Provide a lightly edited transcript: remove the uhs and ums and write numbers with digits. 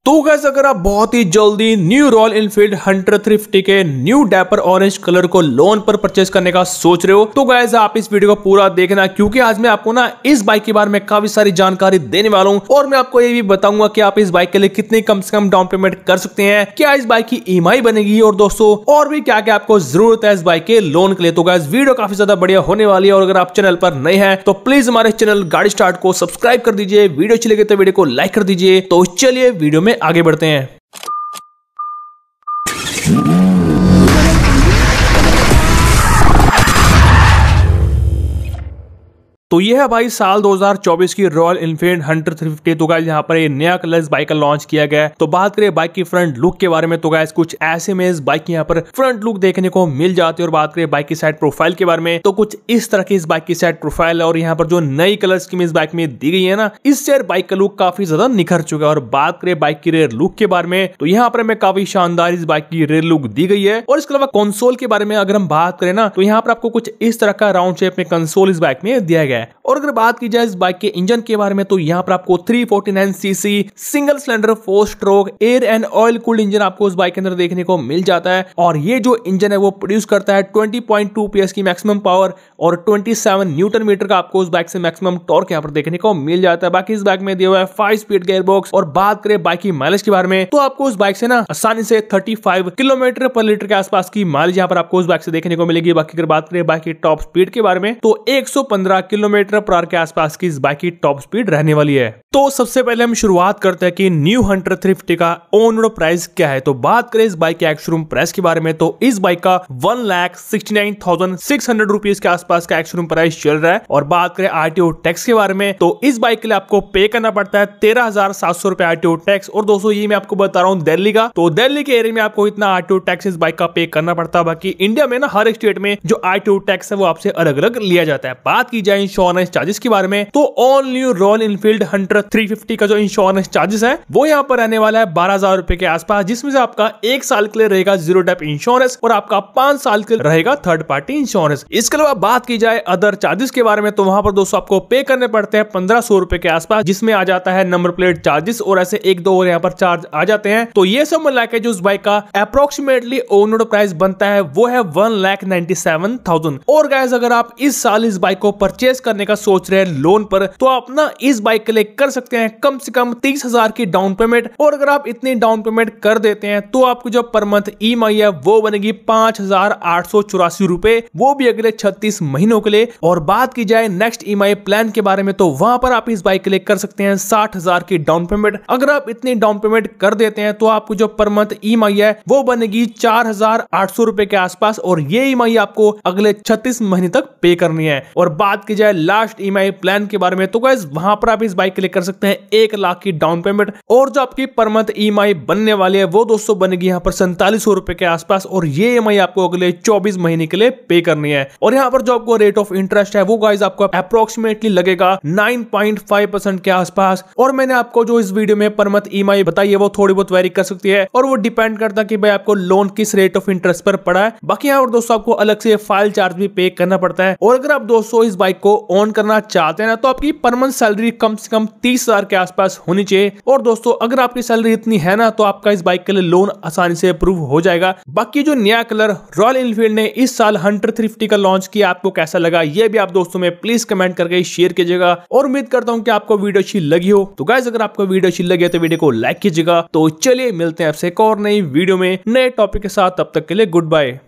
तो गाइस अगर आप बहुत ही जल्दी न्यू रॉयल एनफील्ड हंटर 350 के न्यू डैपर ऑरेंज कलर को लोन पर परचेस करने का सोच रहे हो तो गाइस आप इस वीडियो को पूरा देखना, क्योंकि आज मैं आपको ना इस बाइक के बारे में काफी सारी जानकारी देने वाला हूं और मैं आपको ये भी बताऊंगा कि आप इस बाइक के लिए कितनी कम से कम डाउन पेमेंट कर सकते हैं, क्या इस बाइक की ईएमआई बनेगी और दोस्तों और भी क्या क्या आपको जरूरत है इस बाइक के लोन के लिए। तो गाइस वीडियो काफी ज्यादा बढ़िया होने वाली है और अगर आप चैनल पर नए हैं तो प्लीज हमारे चैनल गाड़ी स्टार्ट को सब्सक्राइब कर दीजिए, वीडियो अच्छी लगे तो वीडियो को लाइक कर दीजिए। तो चलिए वीडियो में आगे बढ़ते हैं। तो ये है भाई साल 2024 की रॉयल एनफील्ड हंटर 350। तो गाइस यहाँ पर ये नया कलर इस बाइक का लॉन्च किया गया है। तो बात करें बाइक की फ्रंट लुक के बारे में तो गाइस कुछ ऐसे में इस बाइक की यहाँ पर फ्रंट लुक देखने को मिल जाती है। और बात करें बाइक की साइड प्रोफाइल के बारे में तो कुछ इस तरह की इस बाइक की साइड प्रोफाइल है और यहाँ पर जो नई कलर स्कीम इस बाइक में दी गई है ना, इससे बाइक का लुक काफी ज्यादा निखर चुका है। और बात करें बाइक की रेयर लुक के बारे में तो यहाँ पर हमें काफी शानदार इस बाइक की रेयर लुक दी गई है। और इसके अलावा कंसोल के बारे में अगर हम बात करें ना तो यहाँ पर आपको कुछ इस तरह का राउंड शेप में कंसोल इस बाइक में दिया गया है। और अगर बात की जाए इस बाइक के इंजन के बारे में तो यहाँ पर आपको 349 CC single cylinder 4 stroke air and oil cooled engine आपको इस बाइक के अंदर देखने को मिल जाता है। और ये जो इंजन है वो प्रोड्यूस करता है 20.2 PS की मैक्सिमम पावर और 27 न्यूटन मीटर का आपको उस बाइक से मैक्सिमम टॉर्क यहाँ पर देखने को मिल जाता है। बाकी इस बाइक में दिया हुआ है 5 स्पीड गियरबॉक्स। और बात करें बाइक की माइलेज के बारे में तो आपको उस बाइक से ना आसानी से 35 किलोमीटर पर लीटर के आसपास की माइलेज यहाँ पर आपको उस बाइक से देखने को मिलेगी। बाकी अगर बात करें बाइक की टॉप स्पीड के बारे में तो 115 किलोमीटर पर आवर के आसपास की इस बाइक की टॉप स्पीड रहने वाली है। तो सबसे पहले हम शुरुआत करते हैं कि न्यू हंटर 350 का ऑन रोड प्राइस क्या है। तो बात करें इस बाइक के एक्स शोरूम प्राइस के बारे में तो इस बाइक का 1,69,600 रुपीज के आसपास का एक्स शोरूम प्राइस चल रहा है। और बात करें आरटीओ टैक्स के बारे में तो इस बाइक के लिए आपको पे करना पड़ता है 13,700 रुपए आरटीओ टैक्स। और दोस्तों ये मैं आपको बता रहा हूँ दिल्ली का, तो दिल्ली के एरिया में आपको इतना आरटीओ टैक्स इस बाइक का पे करना पड़ता है। बाकी इंडिया में ना हर एक स्टेट में जो आरटीओ टैक्स है वो आपसे अलग अलग लिया जाता है। बात की जाए इंश्योरेंस चार्जेस के बारे में तो all new royal Enfield Hunter 350 का जो इंश्योरेंस चार्जेस है वो यहाँ पर रहने वाला है 12,000 रुपए के आसपास, जिसमें से आपका 1 साल के लिए रहेगा जीरो डेप इंश्योरेंस और आपका 5 साल के लिए रहेगा थर्ड पार्टी इंश्योरेंस। इसके अलावा बात की जाए अदर चार्जेस के बारे में तो वहां पर दोस्तों आपको पे करने पड़ते हैं 1,500 रुपए के आसपास, जिसमें आ जाता है नंबर प्लेट चार्जेस और ऐसे 1-2 और यहाँ पर चार्ज आ जाते हैं। तो ये सब मिला के जो उस बाइक का अप्रोक्सीमेटली ऑन रोड प्राइस बनता है वो है 1,97,000। और गाइस अगर आप इस साल इस बाइक को परचेज करने का सोच रहे हैं लोन पर तो आप ना इस बाइक के लिए कर सकते हैं कम से कम 30,000 की डाउन पेमेंट। और अगर आप इतनी डाउन पेमेंट कर देते हैं तो आपको जो पर मंथ ईएमआई है वो बनेगी 5,884 रुपए, वो भी अगले 36 महीनों के लिए। और बात की जाए नेक्स्ट ईएमआई प्लान के बारे में तो वहां पर आप इस बाइक के लिए कर सकते हैं 60,000 की डाउन पेमेंट। अगर आप इतनी डाउन पेमेंट कर देते हैं तो आपको जो पर मंथ ईएमआई है वो बनेगी 4,800 रुपए के आसपास और ये ईएमआई आपको अगले 36 महीने तक पे करनी है। और बात की जाए लास्ट ईएमआई प्लान के बारे में तो गाइस वहां पर आप इस बाइक के लिए कर सकते हैं 1 लाख की डाउन पेमेंट और जो आपकी पर मंथ ईएमआई बनने वाली है वो दोस्तों बनेगी यहाँ पर 4700 रुपए के आसपास और ये ईएमआई आपको अगले 24 महीने के लिए पे करनी है। और यहाँ पर जो आपको रेट ऑफ इंटरेस्ट है वो गाइस आपको अप्रोक्सीमेटली लगेगा 9.5% के आसपास। और मैंने आपको जो इस वीडियो में पर मंथ ईएमआई बताई है वो थोड़ी बहुत वेरी कर सकती है और वो डिपेंड करता है कि भाई आपको लोन किस रेट ऑफ इंटरेस्ट पर पड़ा है। बाकी यहाँ पर दोस्तों आपको अलग से फाइल चार्ज भी पे करना पड़ता है। और अगर आप दोस्तों इस बाइक को ऑन करना चाहते हैं ना तो आपकी पर मंथ सैलरी कम से कम 30,000 के आसपास होनी चाहिए। और दोस्तों अगर आपकी सैलरी इतनी है ना तो आपका इस बाइक के लिए लोन आसानी से अप्रूव हो जाएगा। बाकी जो नया कलर रॉयल एनफील्ड ने इस साल हंटर 350 का लॉन्च किया आपको कैसा लगा ये भी आप दोस्तों में प्लीज कमेंट करके शेयर कीजिएगा। और उम्मीद करता हूं कि आपको वीडियो अच्छी लगी हो। तो गाइस अगर आपको वीडियो अच्छी लगी तो वीडियो को लाइक कीजिएगा। तो चलिए मिलते हैं आपसे एक और नई वीडियो में नए टॉपिक के साथ, तब तक के लिए गुड बाय।